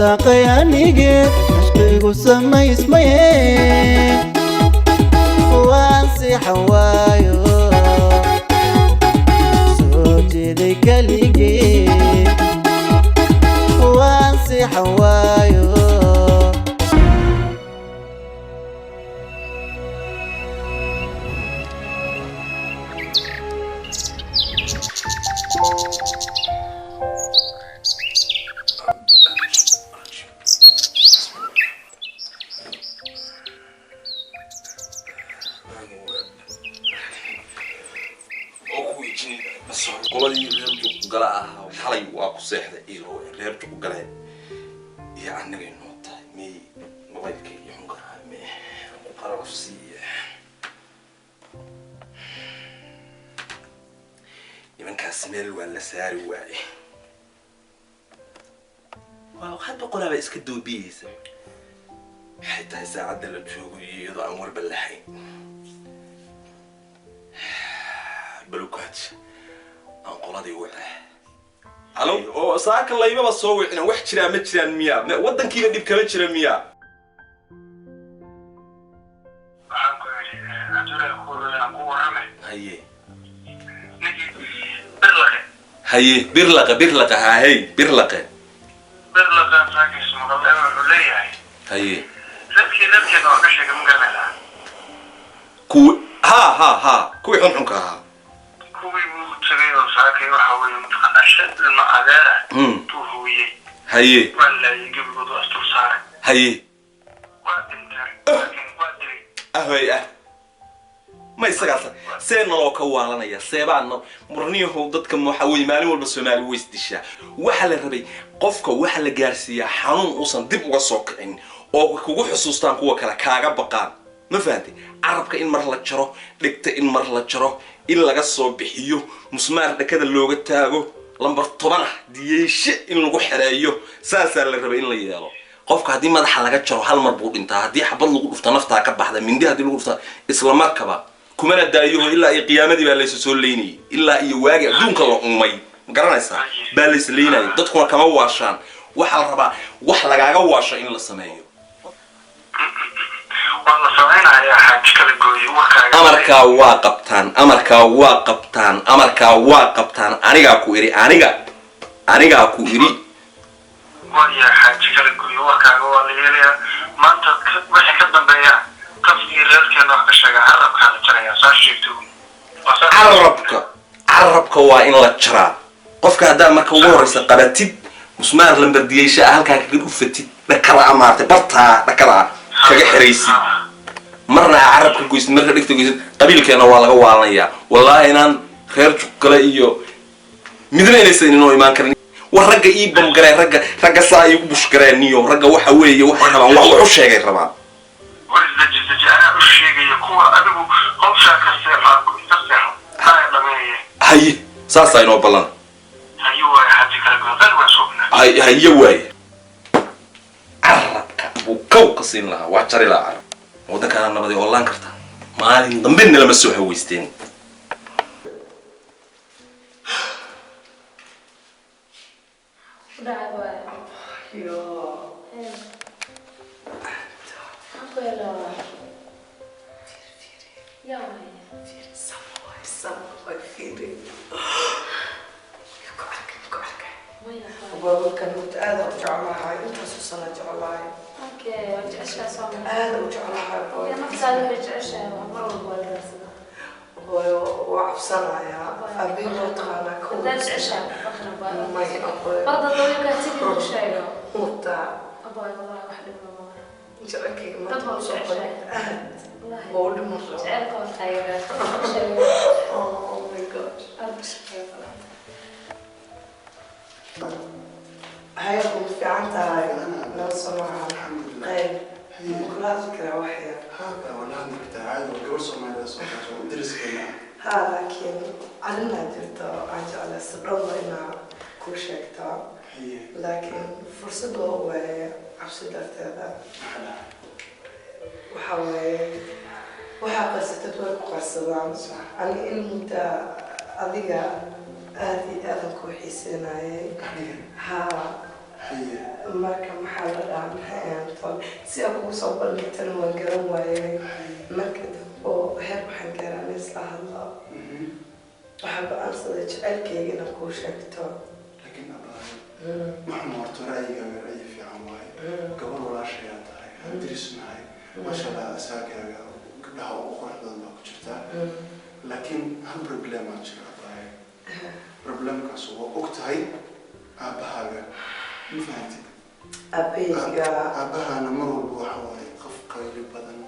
ساقياني جيت عشقي وسما اسمي وانسي حوايو صوتي ذيك اللي وانسي حوايو قولي ريرتو قلعة وحلي واقو سيحدة إيرو ريرتو قلعة يعني نوتا مي موبايلك يحنقرها مي قرار نفسي يمن كاسميل ولا ساري واعي وحد بقولها بإسك الدوبيس حتى يساعد اللي تشوفي يضع أمور باللحين بلوكات أنقلادي وعه ألو ساك الله يبغى صوّي أنا واحد شرا متشرا مياه ودن كي يدي بكم شرا مياه هي برلقة هاي برلقة ساك اسمه الله عليه هي ذكي نوع كشيء كم قالها كو ها كوي حنك ها كوي تغير ساكي وحوي متقنش المعادلة توهوي هي ولا يجيب له استفسار هي وادري ما يسقط سيرنا لو كوالنا يا سيبان مرنيه dadka maxaway maalin walba Soomaali way isdishaa waxa la rabay qofka waxa la gaarsiiyaa xanuun uusan dib uga soo kicin oo kugu xusuustaan kuwa kale kaaga baqaan ma fahanti arabka in mar la jaro dhigta in mar la jaro in laga soo bixiyo musmaar dhakada looga taago lambar 10 diyeeshe in lagu xareeyo saasa la rabay in la yeelo qofka hadii madaxa laga jaro hal mar buu dhintaa hadii xabad lagu dhufto nafta ka baxda mindi hadii lagu dhufto isla markaba kumana daayo ilaa ay qiyaamadii baa la soo leeyay ilaa iyo waagi adduunka la umay ma garanaysaa baa la isleeyay dadkuna kama waashaan waxa la rabaa wax lagaaga waasho in la sameeyo والله سمعنا يا حاج كلا جوي وكاي أمريكا واقبتان أنيقا كويري أنيقا كويري ويا حاج كلا جوي وكاي والله يلي ما أنت وحين كذا بيا قصدي غير كأنه كشجع عرب كان ترى صاشيتو عربك وإن لا ترى قفك هذا ما كورس قبتي مسمار لمبرديش أهلك كقول فتي ذكر أمارته برتا ذكر كجا حريسي مرنا عربك كويس مرنا دكتور كويس قبيلك أنا والله والله والله أنا خير شكله إياه مدري ليس إنه إيمان كرني ورجع إيبم كره رجع صايب بشكره نيو رجع وحوي وحنا وحوش هيك ربع ولذا أنا الشيء يكون أدبو هم شاكسر هاي لمية هاي ساسا إنه بلان أيوة يا حاج كلا جوي غير وسوقنا هاي واي عربك وكوكسين لها وعشري لها عرب وده كان أنا بدي والله كرتا ما علي ضمني لما سوي حويستين وقبل كنت هذا وجعلها أنت سوسنا جعلها اوكي وجعشها صوم هذا وجعلها يا نفسها وجعشها مرة ولا وعفصنا يا أبي وطغانا كون وجعشها فخر ما يقبل برضه ضوي كاتب الشاي متى أبوي والله واحدة من جركي ما تطلع وجعشها بقول مرة جعلك خيرات oh my god هاي كنت في عندها لو سمعها طيب كلها فكرة واحدة هذا ولا عندك تعال وجوز ما يدرس ودرس كنا ها لكن علنا درتا عجلة استقرار إن كل شيء تا لكن فرصة هو عفسي درت هذا وحاول ستتوقع قصدان أنا إن أنت أذيع هذه أذن كويسين ها marka maxaa la dhahaa maxay aantoon si aan kugu soo bandhigtana waan garan waayay marka oo heer waxaan gaaraa isla hadlo waxaa go-aansaday jacaylkayga inaan kuu sheegto laakiin maxaan horta ra'yigaaga ra'yi fiican waaye gabar walaashayaa tahay aan dirisnahay maashaalla asaagaaga gabdhaha ugu qurux badan baa ku jirtaa laakiin hal problemaa jira abaaye problemkaas waa og tahay aabbahaaga ma fahantid aabbahaana mar walba waxa waaye qof qayli badan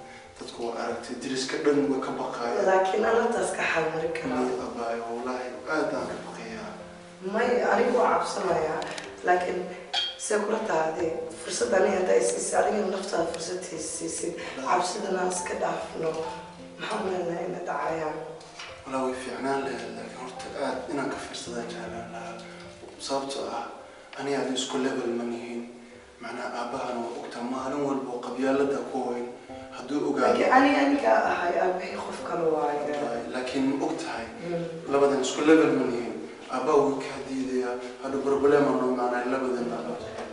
dadku waa aragtay diriska dhan way ka baqaaya laakiin anataas ka xalmari karaa abaaye wallaahi aadaan ka baqayaa may anigu waa cabsanayaa laakiin see kula tahaadee fursad aniga haddaa isiisay adigana naftaada fursadtiisa siisid cabsidana iska dhaafno maxaa maleynaa ina dhacayaan walaa way fiicnaan lahayd laakiin horta aad inaan ka fiirsadaan jeclaan lahaa sababtoo ah aniga aad isku level ma nihiin macnaa aabbahana waa ogtaa maalin walba qabyaalada ku weyn hadduu ogaado aniga ahay aabahii qof kale waayo laakiin ma og tahay labadan isku level ma nihiin aabbaha wuu kaa diidayaa hadhu problema noo maanaa labadan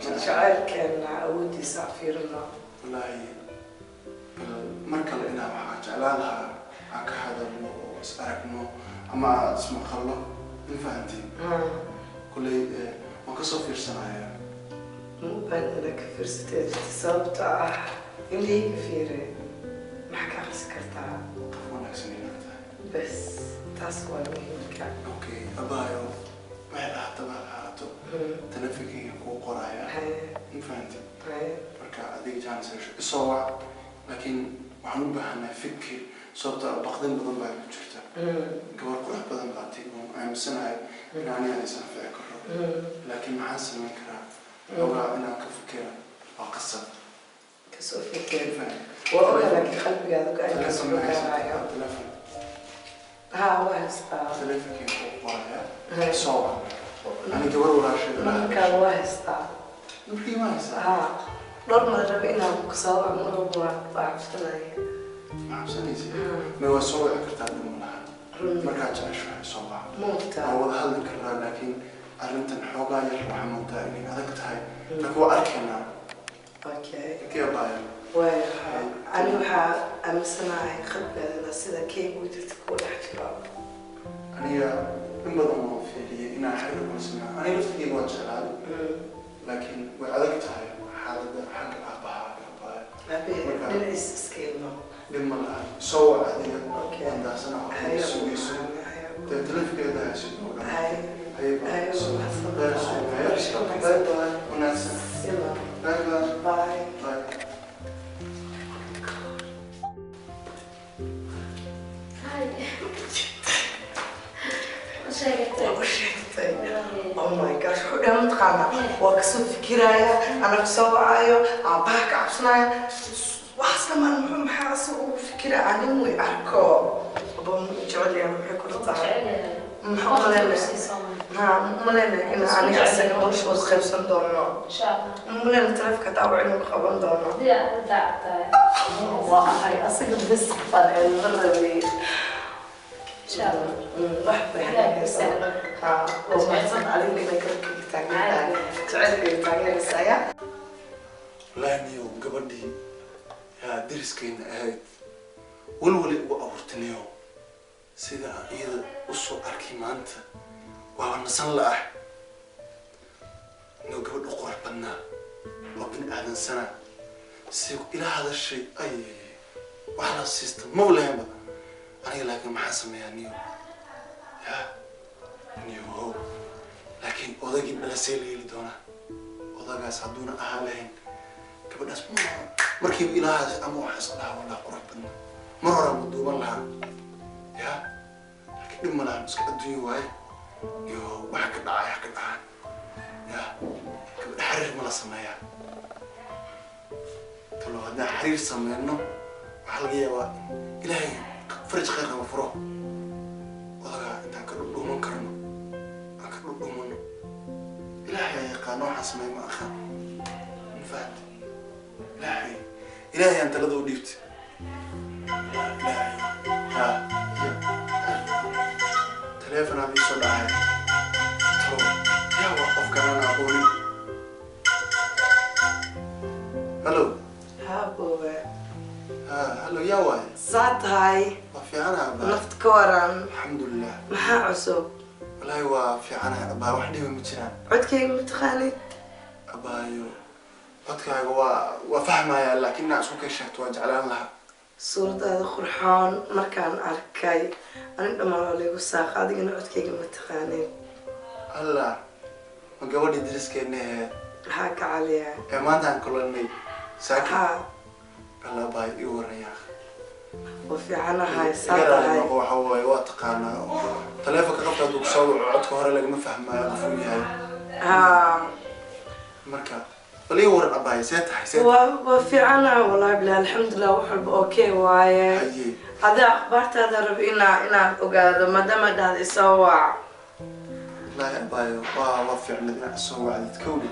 jacaylkeena awoodiisa fiirino wallaahi bal mar kale inaa waxaa jeclaan lahaa aan ka hadalno oo is aragno ama aad ismaqallo ma fahantiin kulley waan kasoo fiirsanayaa mubaan ina ka fiirsateed sababta ah indhayga fiire maxaa ka aqrisi kartaa qof wanaagsan inaad tahay bes taas waa muhiimka okay abaayo waxay ahaataba ahaato taleefankayga kuu qoraya ma fahantin marka adiga jaanisasho isoo wac laakiin waxaan u baahanahay fikir sababta baqdin badan baa ku jirta gabar qurux badan baa tii oo aaminsanahay in aniga aysan fici karo laakiin maxaan samayn karaa ogaa inaan ka fikira waa qasab kasoo fikir waa ogaa laakiin qalbigaada go-aan kasoo gaarayo ها واسطة تلفكي ورايا صوبة أنا جبر ولا شيء مركا واسطة نبكي ما يصير ها نور مرة بينا بقصاوة مرة بعرفتناي ما عبسني زي ما هو صوبة أكتر من منها مركا جاي شوي صوبة موتا هو هذا الكرر لكن أنت الحوجة يروح موتا إني هذا كتاي لكن أركنا أوكي كيف بايع أنا وحا أمسناي خبرة لسيدا كيف ودرت كل احترام أنا من بدون في لي إن أحب مسمع أنا لفتي وجه هذا لكن وعدك تاي حالة حق أبها من إسكيلنا لما لا سوى عادية أوكي عند سنة سوي تلف كذا سوي هاي وناس باي باي باي Oh my gosh, who don't know? Walk so fikiraya, anak sawayo, abah kapsnaya. Wahsa man muhim hasu fikira anim wi arko. Abang jolly am hekulu tahay. Malena. Malena ina ani asaga hosh was khabsan doono. Malena tarafka taawicin qaban doono. Waa ay asaga bas fadhil marrabi. واحد ها وصلت عليه كده كده تاجر تعرف تاجر الساعه لا نيو قبلي يا درس كين هاي ولولي وأورتنيو سيدا إذا أصو أركي مانت وأنا صنع نو قبل أقرب بنا وابن أهل سنة سيق إلى هذا الشيء أي وعلى السيستم مولهم بقى أنا لكن ما حسم يا نيو يا نيو هو لكن أضاقي بلا سيلي لدونا أضاقي سعدونا أهالين قبل ناس مركب إلى هذا أمو حصل لها ولا قرب بنا مرة مدوبا لها يا لكن لما لها مسك الدنيا واي يو وحكي دعاي حكي دعاي يا قبل حرير ملا سمايا تقول له هذا حرير سماينو وحلقيا واي إلهي فرج خيرنا وفروه وضعها انت كردو من كرنو كردو منو إلهي يقانو حسمي ما أخا نفات إلهي أنت لذو ديبت إلهي ها تليفون أبي صدعي ترو يا وقف كان أنا أقولي هلو ها بوبا هلو يا واي ساعد هاي في عنا أبا نفط كوران الحمد لله محا عصب والله في عنا أبا وحدي ومتشان عدكي متخاني أبا يو عدك وفهمها لكن أسوق الشهد وجعلان لها صورة هذا قرحان مركان أركاي أنا لما أقول ساق هذه أنا عدكي متخاني هلا ما قبل يدرس كأنه هاك عليها ما عندنا كلنا ساكن ها الله باي يوريا وفي عنا هاي ساق قرر هاي هو حوي واتقانا تلفك قبل دوك صوب عدك هره لقى ما فهمها مفهوم هاي ها مركا ولي ورن أباي سيت وفي عنا والله بلا الحمد لله وحب أوكي واي حيي هذا أخبارت هذا ربينا أقعد ما دام هذا يسوع لا يا أباي وفي عندنا سوى عدد كوني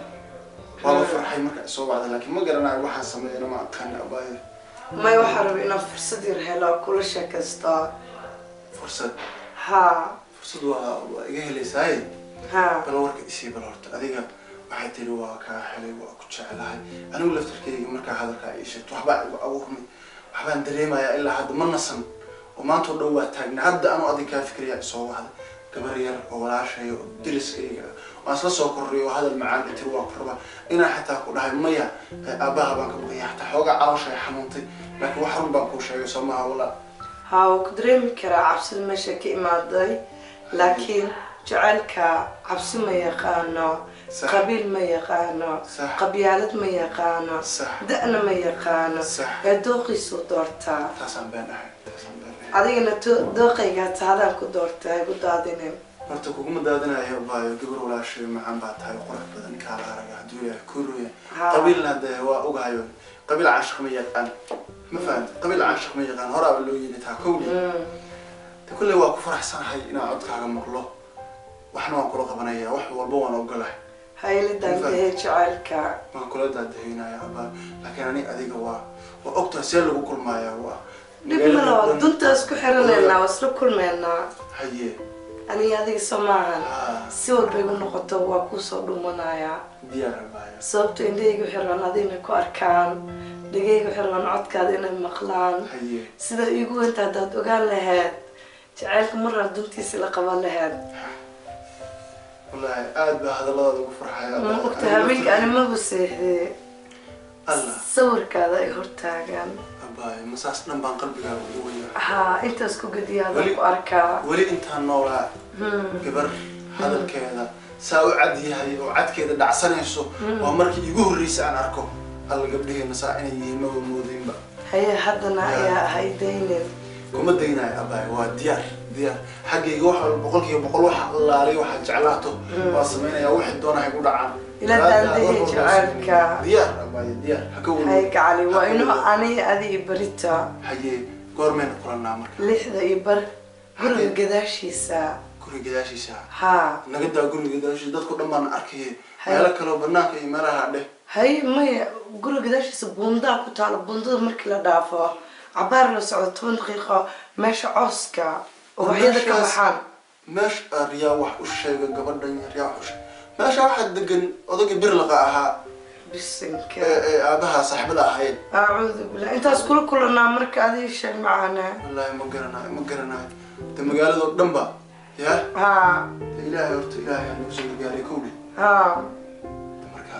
وفي حي مركا سوى عدد لكن ما قرنا واحد سمينا ما كان أباي ما يوحر بينا فرصة يرحلها كل شيء كستا فرصة ها فرصة وإيه اللي ساي ها بلا ورك إشي بلا ورت أديك waxay tiri waa ka helay waa ku jecelahay anigu laftarkeyga markaa hadalka ay sheegto waxba igu abuurmay waxbaan dareemayaa ilaa hadda ma nasan oo maanta oo dhow waa taagnaa hadda anu adiga kaa fikriyaa isoo wahda gabar yar oo walaashay oo deriskayga waan isla soo korriyo oo hadal macaan tiri waa ku rabaa inaan xataa ku dhahay maya aabbaha baan ka baqaya xataa xoogaa caloosha ay xanuuntay laakiin wax run baan kuu sheegay soo maaha walaa ها وكدريم كرا عبس المشاكي ماضي لكن جعلك عبس ما يقانو صح. قبيل ما يقانو صح. قبيالة ما يقانو صح. دقنا ما يقانو صح. دوقي سو دورتا taasaan beenahay taasaan beenahay adigana دوقيga taadaan ku doortaa ku daadinin horta kuguma daadinayo baayo gabar walaashay macaan baa tahay qurux badan kaala araga hadduu ilaahay ku ruya qabiilna dee waa ogahayo qabiil caashiq ma yaqaan ma fahamtay qabiil caashiq ma yaqaan horaaba loo yidhi taa kowli de kulley waa ku faraxsanahay inaan codkaaga maqlo waxna waan kula qabanaya wax walba waan ogolahay haylidan dee jacaylka waan kula daadahaynaya abaa laakiin ani adiga waa ogtahay see lagu kulmaaya waa dhib malo dunta isku xiranaynaa waa isla kulmaynaa haye aniga adiga soo maahan haa si walba igu noqoto waa kusoo dhumanayaa diyaar baaya sababto indhahayga xiraan adina ku arkaan dhagayga xiraan codkaada inay maqlaan haye sida iigu weynta haddaad ogaan lahayd jacaylka maraa duntiisa la qaban lahayd wallaahi aad baa hadalladaada ugu farxaya ma ogta habeenka ani maba seexdee allah sawirkaada ay hortaagaan abaayo masaas dhan baan qalbigaaga ugu weynaa haa intaas ku gediyaada ku arkaa weli intaan noolaa gabar hadalkeeda saa u cad yahay oo cadkeeda dhacsanayso waa markii igu horreysay aan arko alla gabdhaheena saa inay yihiin maba moodaynba haye haddana ayaa ahay daynin kuma daynayo abaayo waa diyaar diyaar xaggayga wax walba boqolkiiba boqol waxa allaalay waxaad jeclaato waa samaynayaa wixii doonahay ku dhacaan ila daandahe jacaylka diyaar abaayo diyaar haka haye weli gacali waa inuu aniga adiga barita haye goormeyna kulannaa marka 6 iyo bar guriga gadaashiisa guriga gadaashiisa haa naga daa guriga gadaashiisa dadku dhan baan arkayay meelo kale oo banaanka iyo meelaha dheh haye maya guriga gadaashiisa buundaa ku taalo buundada markii la dhaafo cabaar la socdo 10 daqiiqo meesha cooska oo waxyada ka baxaan meesha riyaa wax u sheega gabadhan riyaa wax u sheega meesha waxaa degan odayga birlaqa ahaa bisinka aabaha saaxiibada ahayd acuudu billah intaas kula kulanaa marka adiga sheeg macaana wallaahi ma garanayo de magaaladoo dhan ba ya haa de ilaahay horta ilaahay nagu soo gargaaray kowdhi haa de marka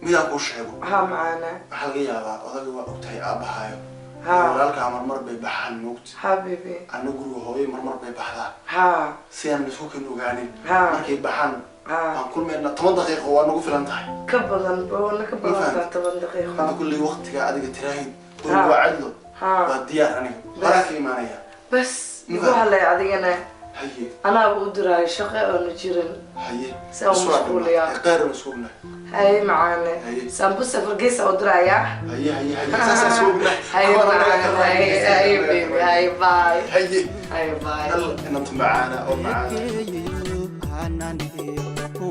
midaan kuu sheego haa macaana waxaa laga yaabaa odayga waa ogtahay aabahaayo ها walaalkaa marmar bay baxaan moogta حبيبي anna guriga hooyo marmar bay baxdaa ها si aan isku kan ogaanin ها markay baxaan ها aan kulmayna 10 daqiiqo waa nagu filan tahay كبدن بونا كبدن 7 دقيقة hadda kulley waqtigaa adiga tiraahin guriga waa cadlo ها waa diyaar aniga baraa ka imaanaya بس يقول هلا عادينا haye أنا بقدر شقة أو نجيرن haye سوا مشغول يا qeyr mas'uulna هاي معانا هاي. سامبوسة فرقيس أو درايا haye saasa suugna هاي معانا هاي بيبي هاي باي haye هاي باي yalla inanta macaana oo macaana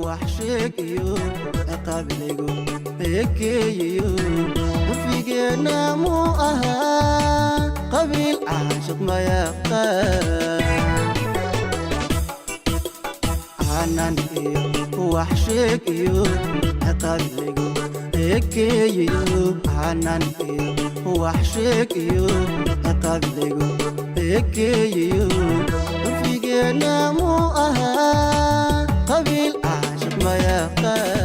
waxsheegayo qabilaygo ekeeyo figeena mu ahaa qabiil caashaq ma yaqaan waxsheegayo qabilaygo ekeeyo aanan iyo waxsheegiyo aqabilaygo ekeeyo figeena mu aha qabiil caashaq ma yaqaan